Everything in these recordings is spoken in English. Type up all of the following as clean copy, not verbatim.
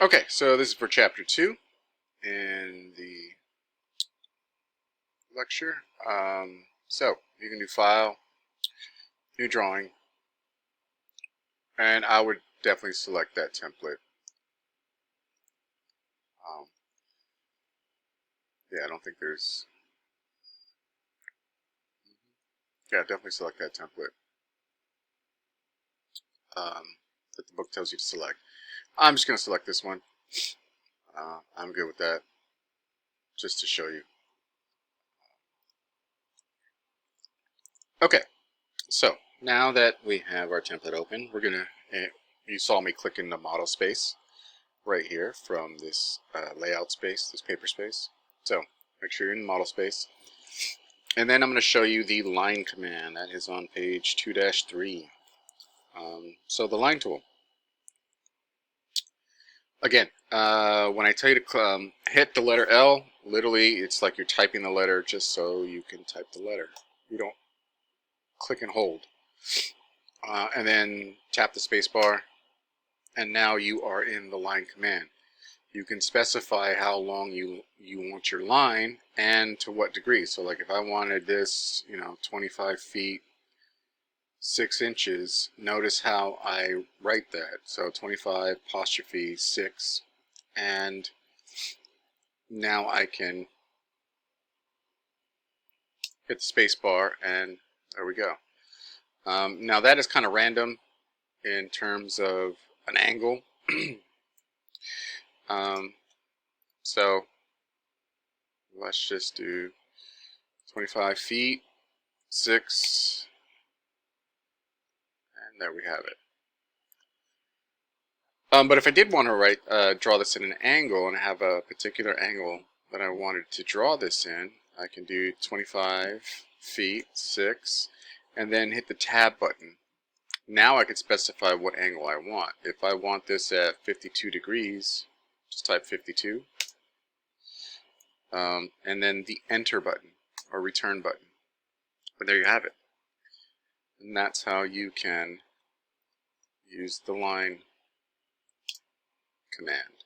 Okay, so this is for chapter 2 in the lecture. So you can do File, New Drawing, and I would definitely select that template. Yeah, I don't think there's... Yeah, definitely select that template that the book tells you to select. I'm just going to select this one. I'm good with that, just to show you. Okay, so now that we have our template open, we're going to... You saw me click in the model space right here from this layout space, this paper space. So make sure you're in model space. And then I'm going to show you the line command that is on page 2-3. So the line tool. Again, when I tell you to hit the letter L, literally it's like you're typing the letter just so you can type the letter. You don't click and hold. And then tap the space bar, and now you are in the line command. You can specify how long you want your line and to what degree. So like if I wanted this, 25 feet 6 inches, notice how I write that. So 25 apostrophe 6, and now I can hit the space bar, and there we go. Now that is kind of random in terms of an angle. So let's just do 25 feet 6, and there we have it. But if I did want to draw this in an angle and have a particular angle that I wanted to draw this in, I can do 25 feet 6 and then hit the tab button. Now I can specify what angle I want. If I want this at 52 degrees, just type 52. And then the enter button or return button. But there you have it. And that's how you can use the line command.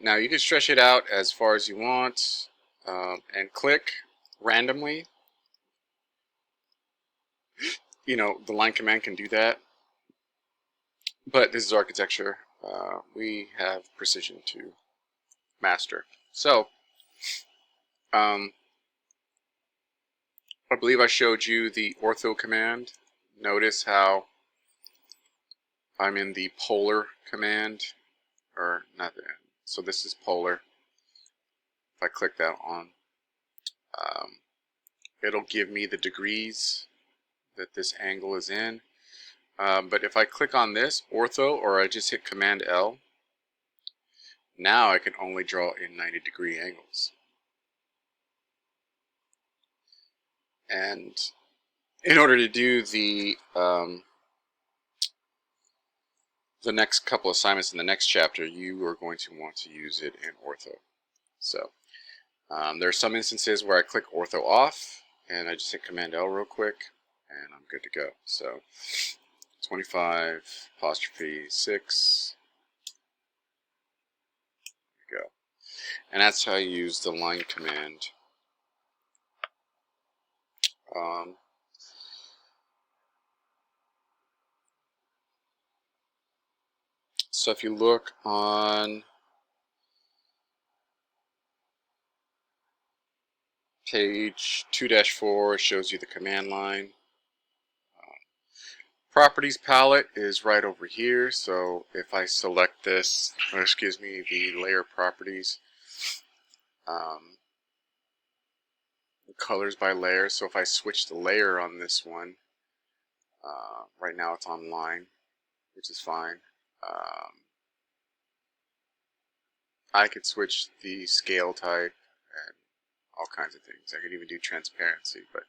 Now you can stretch it out as far as you want and click randomly. The line command can do that, but this is architecture. We have precision to master. So I believe I showed you the ortho command. Notice how I'm in the polar command, or not there. So this is polar. If I click that on, it'll give me the degrees that this angle is in. But if I click on this, ortho, or I just hit Command L, now I can only draw in 90-degree angles. And in order to do the next couple assignments in the next chapter, you are going to want to use it in ortho. So there are some instances where I click ortho off, and I just hit Command L real quick, and I'm good to go. So 25 apostrophe 6. There we go. And that's how you use the line command. So if you look on page 2-4, it shows you the command line. Properties palette is right over here, so if I select this, or excuse me, the layer properties, the colors by layer, so if I switch the layer on this one, right now it's on line, which is fine. I could switch the scale type and all kinds of things. I could even do transparency, but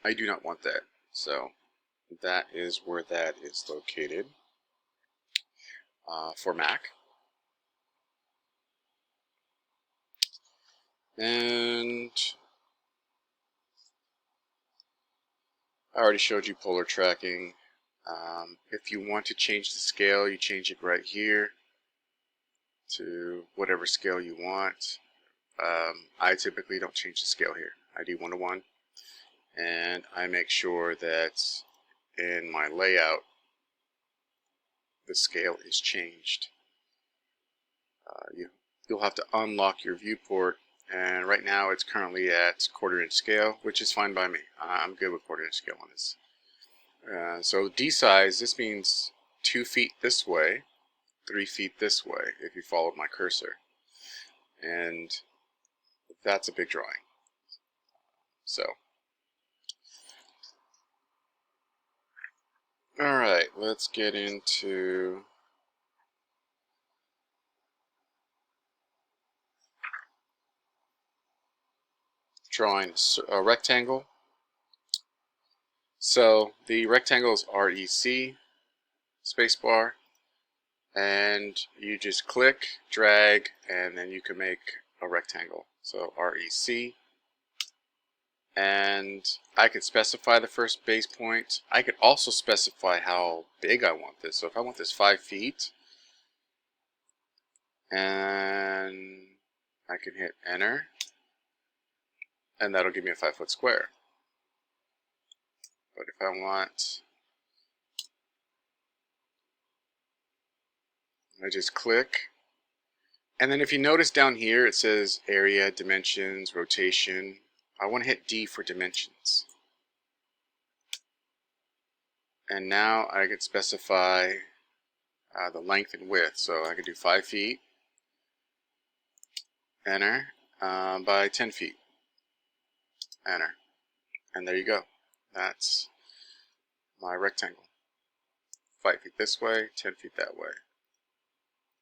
I do not want that. So that is where that is located for Mac. And I already showed you polar tracking. If you want to change the scale, you change it right here. to whatever scale you want. I typically don't change the scale here. I do 1:1, and I make sure that in my layout the scale is changed. You'll have to unlock your viewport, and right now it's currently at 1/4 inch scale, which is fine by me. I'm good with 1/4 inch scale on this. So D size, this means 2 feet this way, 3 feet this way, if you followed my cursor. And that's a big drawing. So, alright, let's get into drawing a rectangle. So the rectangle is REC, spacebar, and you just click, drag, and then you can make a rectangle. So REC, and I could specify the first base point. I could also specify how big I want this. So if I want this 5 feet, and I can hit enter, and that'll give me a 5-foot square. But if I want, I just click, and then if you notice down here it says area, dimensions, rotation. I want to hit D for dimensions. And now I can specify the length and width. So I could do 5 feet, enter, by 10 feet, enter. And there you go. That's my rectangle. 5 feet this way, 10 feet that way.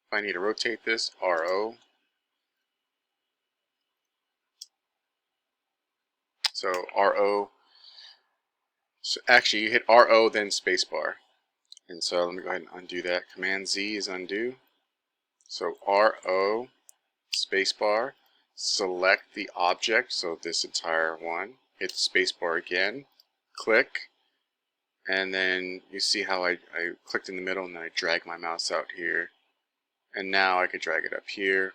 If I need to rotate this, RO. So RO, so actually you hit RO then spacebar. And so let me go ahead and undo that. Command Z is undo. So RO, spacebar, select the object, so this entire one, hit spacebar again, click, and then you see how I clicked in the middle and then I drag my mouse out here. And now I could drag it up here.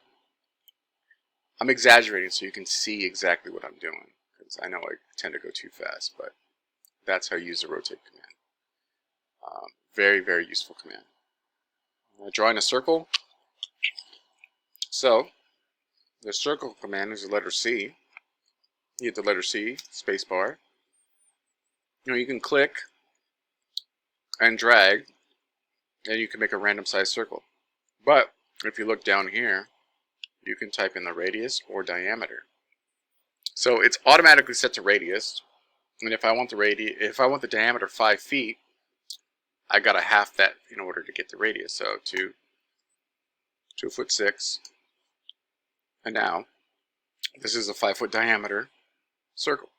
I'm exaggerating so you can see exactly what I'm doing, because I know I tend to go too fast, but that's how you use the rotate command. Very, very useful command. Drawing a circle. So the circle command is the letter C. You hit the letter C, spacebar. You can click and drag, and you can make a random size circle. But if you look down here, you can type in the radius or diameter. So it's automatically set to radius, and if I want the diameter 5 feet, I gotta half that in order to get the radius. So 2'6", and now this is a 5-foot diameter circle.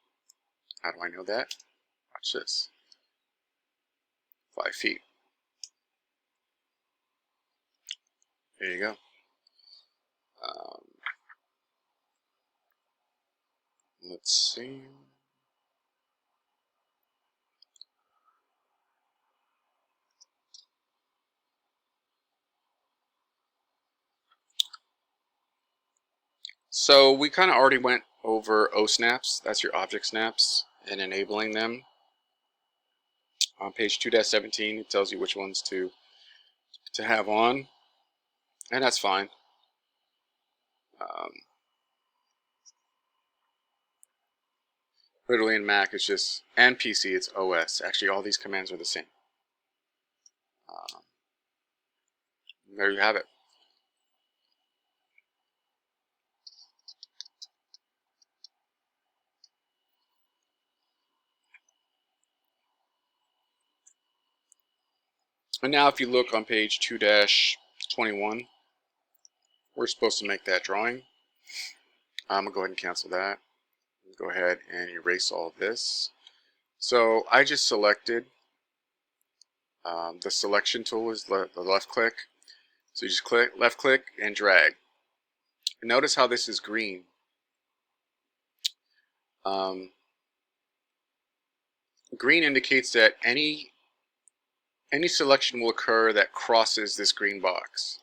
How do I know that? Watch this. 5 feet. There you go. Let's see. So we kind of already went over O snaps. That's your object snaps and enabling them. On page 2-17, it tells you which ones to have on, and that's fine. Literally in Mac it's just, and PC it's OS. Actually all these commands are the same. There you have it. And now if you look on page 2-21, we're supposed to make that drawing. I'm going to go ahead and cancel that. Go ahead and erase all of this. So I just selected, the selection tool is the left click. So you just click, left click and drag. And notice how this is green. Green indicates that any selection will occur that crosses this green box.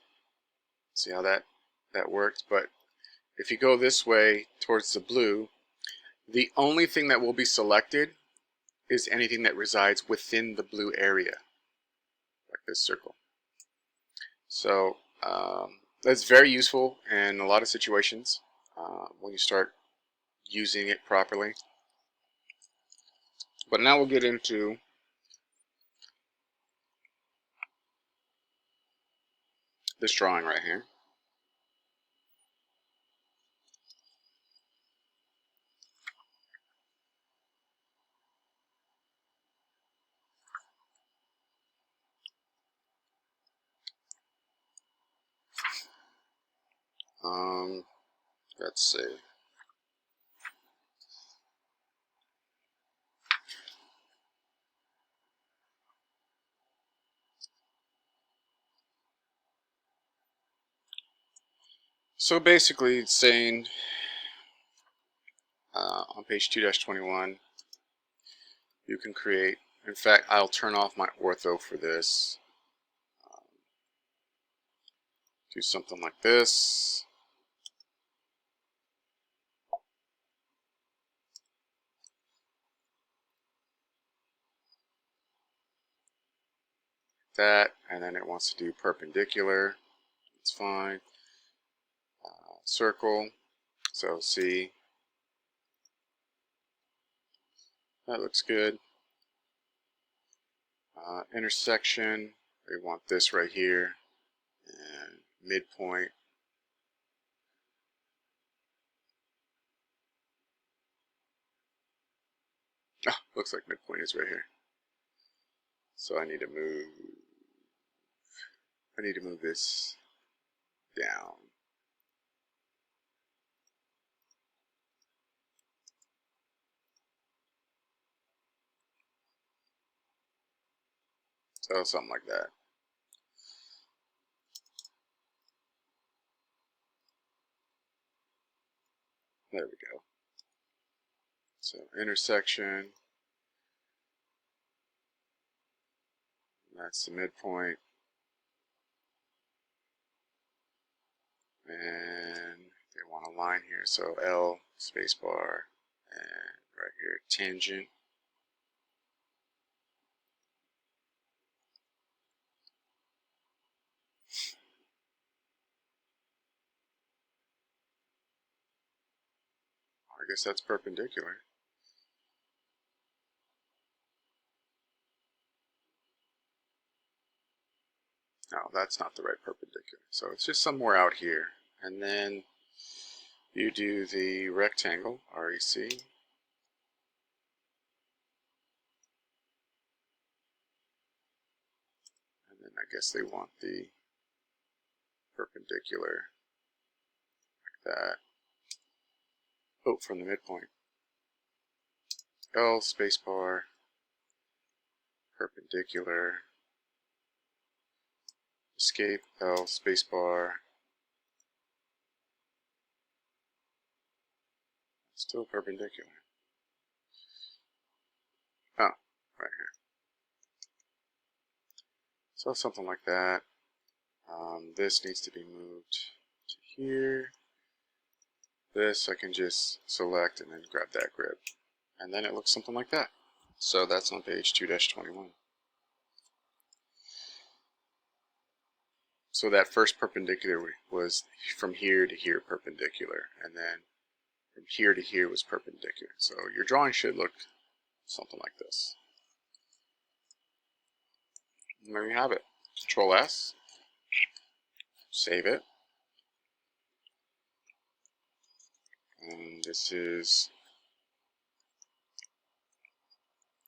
See how that that worked, but if you go this way towards the blue, the only thing that will be selected is anything that resides within the blue area, like this circle. So that's very useful in a lot of situations when you start using it properly. But now we'll get into this drawing right here. Let's see. So basically it's saying on page 2-21 you can create, in fact I'll turn off my ortho for this, do something like this. That, and then it wants to do perpendicular. It's fine. Circle. So see, that looks good. Intersection. We want this right here, and midpoint. Ah, looks like midpoint is right here. So I need to move this down. So something like that. There we go. So intersection. That's the midpoint. And they want a line here. So L spacebar, and right here tangent. I guess that's perpendicular. No, that's not the right perpendicular. So it's just somewhere out here. And then you do the rectangle, REC. And then I guess they want the perpendicular like that. Oh, from the midpoint. L spacebar, perpendicular, escape, L spacebar, still perpendicular. Oh, right here. So something like that. This needs to be moved to here. This I can just select and then grab that grip. And then it looks something like that. So that's on page 2-21. So that first perpendicular was from here to here perpendicular, and then from here to here was perpendicular. So your drawing should look something like this. And there you have it. Control S, save it. And this is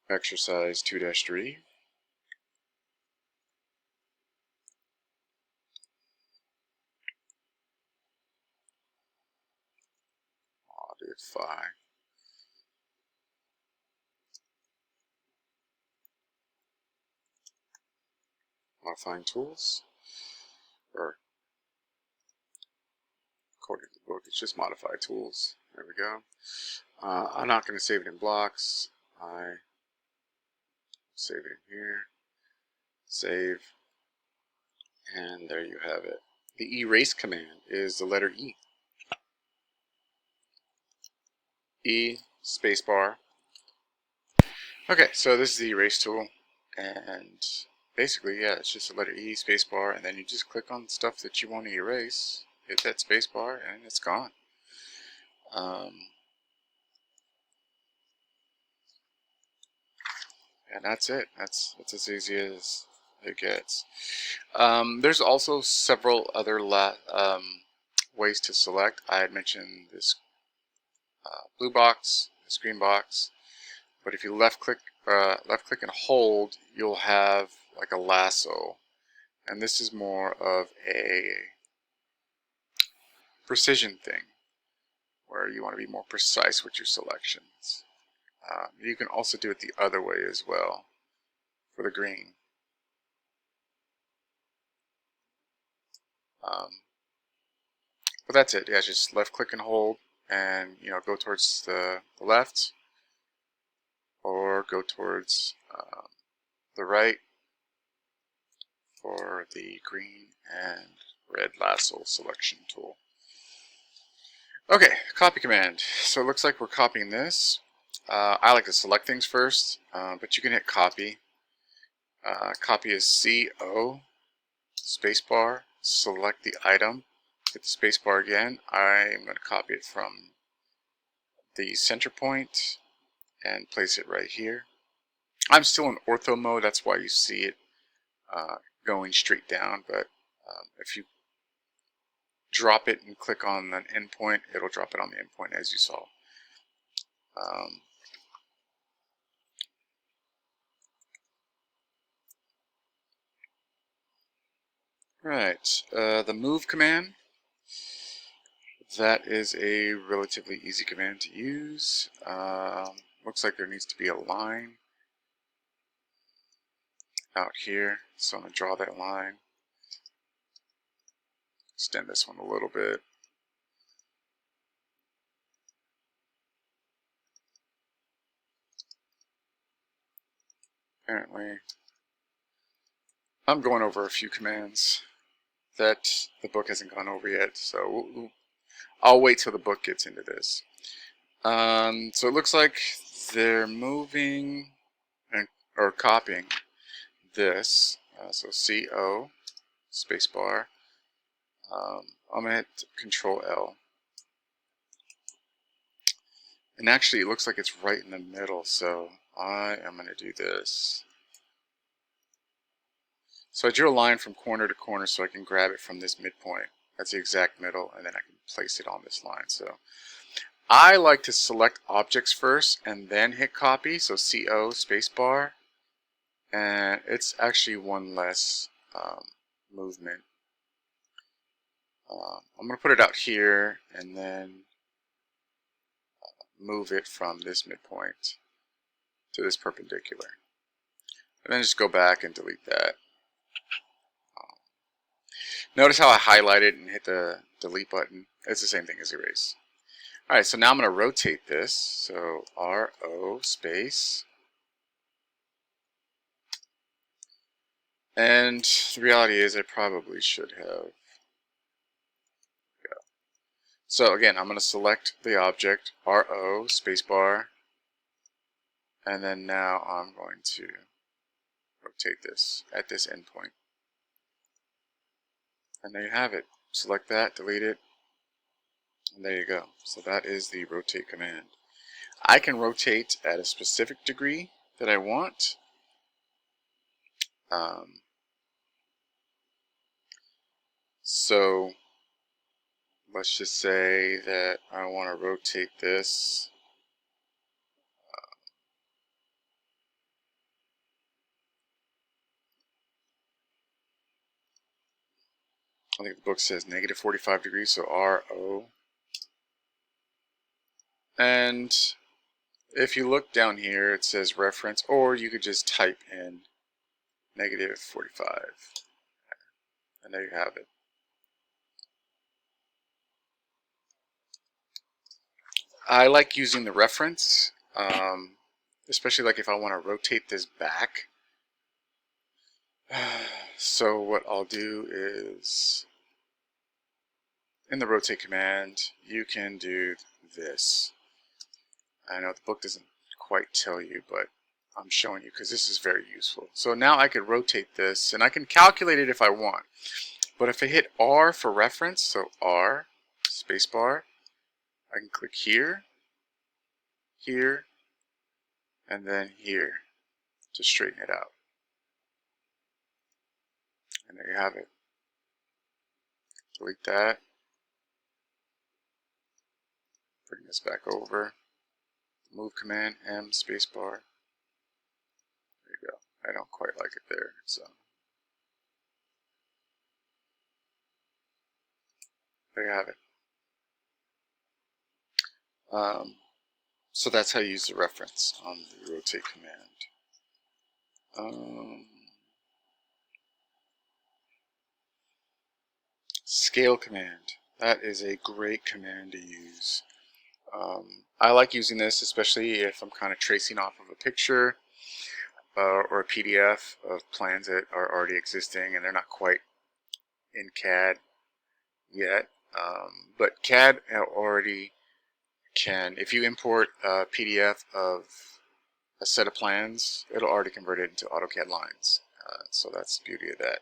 exercise 2-3. Modify. Modifying tools. Or according to the book, it's just modify tools. There we go. I'm not going to save it in blocks. I save it in here. Save. And there you have it. the erase command is the letter E. E spacebar. Okay, so this is the erase tool, and basically, yeah, it's just the letter E spacebar, and then you just click on stuff that you want to erase, hit that spacebar, and it's gone. And that's it. That's as easy as it gets. There's also several other ways to select. I had mentioned this blue box, this green box, but if you left click and hold, you'll have like a lasso, and this is more of a precision thing, where you want to be more precise with your selections. You can also do it the other way as well for the green. But that's it. Yeah, just left click and hold, and go towards the left, or go towards the right for the green and red lasso selection tool. Okay, copy command. So it looks like we're copying this. I like to select things first, but you can hit copy. Copy is CO spacebar, select the item, hit the spacebar again. I'm going to copy it from the center point and place it right here. I'm still in ortho mode, that's why you see it going straight down, but if you drop it and click on an endpoint, it'll drop it on the endpoint as you saw. Right, the move command, that is a relatively easy command to use. Looks like there needs to be a line out here, so I'm going to draw that line. Extend this one a little bit. Apparently, I'm going over a few commands that the book hasn't gone over yet, so I'll wait till the book gets into this. So it looks like they're moving or copying this. So CO spacebar. I'm gonna hit Control L, and actually it looks like it's right in the middle. So I am gonna do this. So I drew a line from corner to corner so I can grab it from this midpoint. That's the exact middle, and then I can place it on this line. So I like to select objects first and then hit copy, so CO spacebar, and it's actually one less movement. I'm going to put it out here and then move it from this midpoint to this perpendicular. And then just go back and delete that. Notice how I highlighted and hit the delete button. It's the same thing as erase. Alright, so now I'm going to rotate this. So RO space. And the reality is I probably should have. So again, I'm going to select the object, RO spacebar. And then now I'm going to rotate this at this endpoint. And there you have it. Select that, delete it, and there you go. So that is the rotate command. I can rotate at a specific degree that I want. So let's just say that I want to rotate this I think the book says -45 degrees, so RO. And if you look down here, it says reference, or you could just type in -45. And there you have it. I like using the reference, especially like if I want to rotate this back. So what I'll do is in the rotate command, you can do this. I know the book doesn't quite tell you, but I'm showing you because this is very useful. So now I could rotate this, and I can calculate it if I want. But if I hit R for reference, so R, spacebar, I can click here, here, and then here to straighten it out. And there you have it. Delete that. Bring this back over. Move command, M, spacebar. There you go. I don't quite like it there, so there you have it. So that's how you use the reference on the rotate command. Scale command. That is a great command to use. I like using this especially if I'm kind of tracing off of a picture or a PDF of plans that are already existing and they're not quite in CAD yet. But CAD already can, if you import a PDF of a set of plans, it'll already convert it into AutoCAD lines. So that's the beauty of that.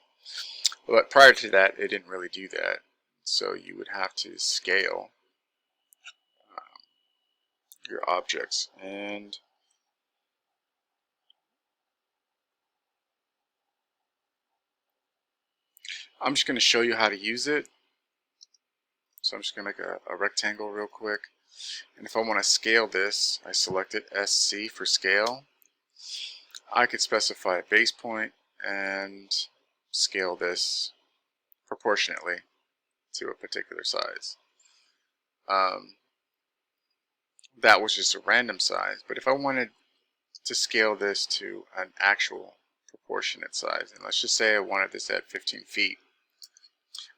But prior to that, it didn't really do that. So you would have to scale your objects. And I'm just going to show you how to use it. So I'm just going to make a rectangle real quick. And if I want to scale this, I select it, SC for scale. I could specify a base point and scale this proportionately to a particular size. That was just a random size, but if I wanted to scale this to an actual proportionate size, and let's just say I wanted this at 15 feet,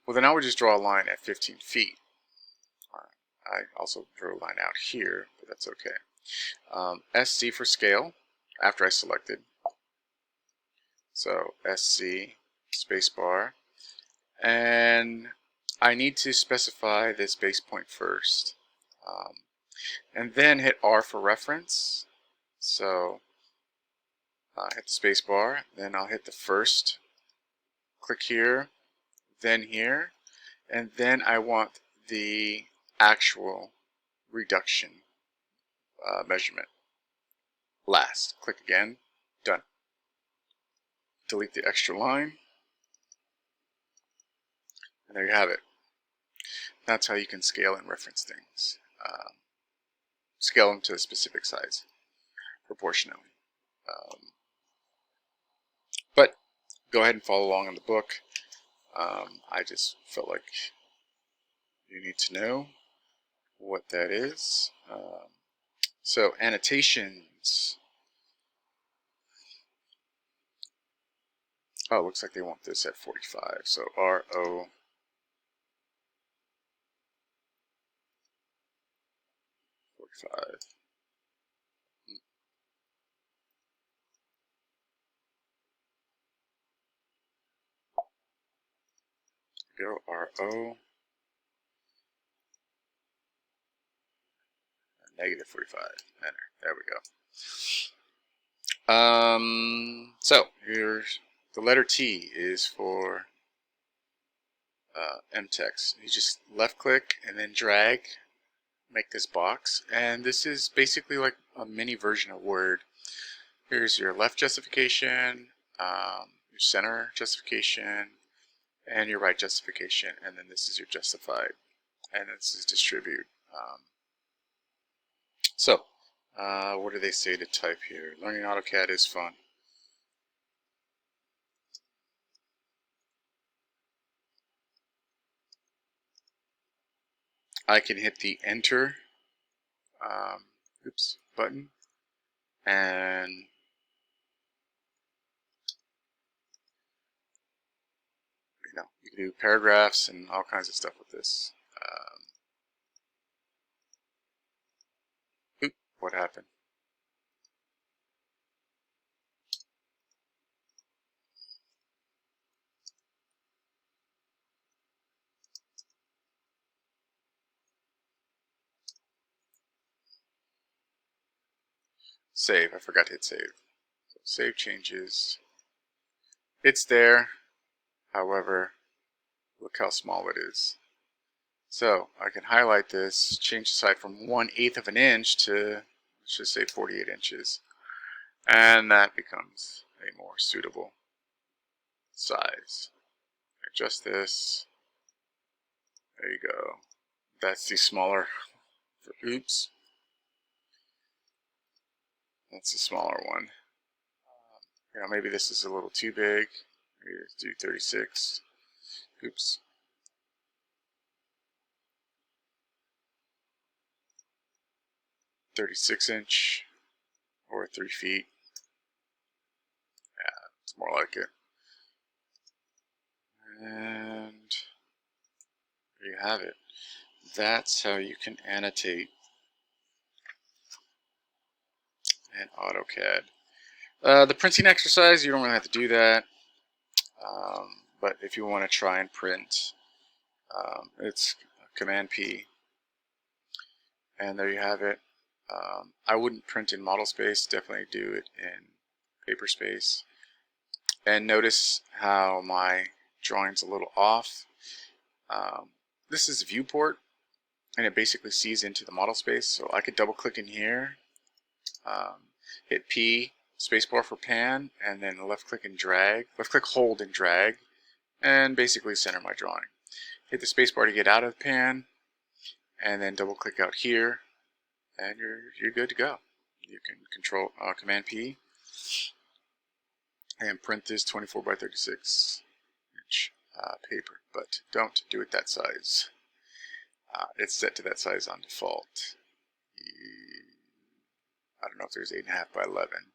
well then I would just draw a line at 15 feet. I also drew a line out here, but that's okay. SC for scale, after I selected. So SC, spacebar, and I need to specify this base point first. And then hit R for reference. So hit the space bar, then I'll hit the first, click here, then here, and then I want the actual reduction measurement. Last, click again, done. Delete the extra line, and there you have it. That's how you can scale and reference things. Scale them to a specific size, proportionally. But go ahead and follow along in the book. I just felt like you need to know what that is. So annotations. Oh, it looks like they want this at 45. So RO 45. Go RO negative 45. Enter. There we go. So here's the letter T is for MText. You just left click and then drag, make this box, and this is basically like a mini version of Word. Here's your left justification, your center justification, and your right justification, and then this is your justified, and this is distribute. What do they say to type here? Learning AutoCAD is fun. I can hit the enter button, and you can do paragraphs and all kinds of stuff with this. What happened? save. I forgot to hit save. So save changes. It's there. However, look how small it is. So I can highlight this, change the size from 1/8 of an inch to, let's just say 48 inches. And that becomes a more suitable size. Adjust this. There you go. That's the smaller, oops. That's the smaller one. Maybe this is a little too big. Maybe let's do 36. Oops. .36" or 3 feet. Yeah, it's more like it. And there you have it. That's how you can annotate in AutoCAD. The printing exercise, you don't really have to do that. But if you want to try and print, it's Command P. And there you have it. I wouldn't print in model space, definitely do it in paper space. And notice how my drawing's a little off. This is viewport, and it basically sees into the model space. So I could double click in here, hit P, spacebar for pan, and then left click and drag, left click hold and drag, and basically center my drawing. Hit the spacebar to get out of pan, and then double click out here, and you're good to go. You can control Command P and print this 24 by 36 inch paper, but don't do it that size. It's set to that size on default. I don't know if there's 8.5 by 11.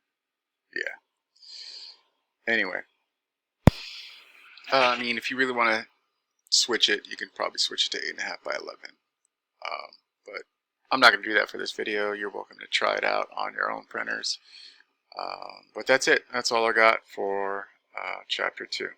Yeah. Anyway, I mean, if you really want to switch it, you can probably switch it to 8.5 by 11. But I'm not going to do that for this video. You're welcome to try it out on your own printers. But that's it. That's all I got for Chapter 2.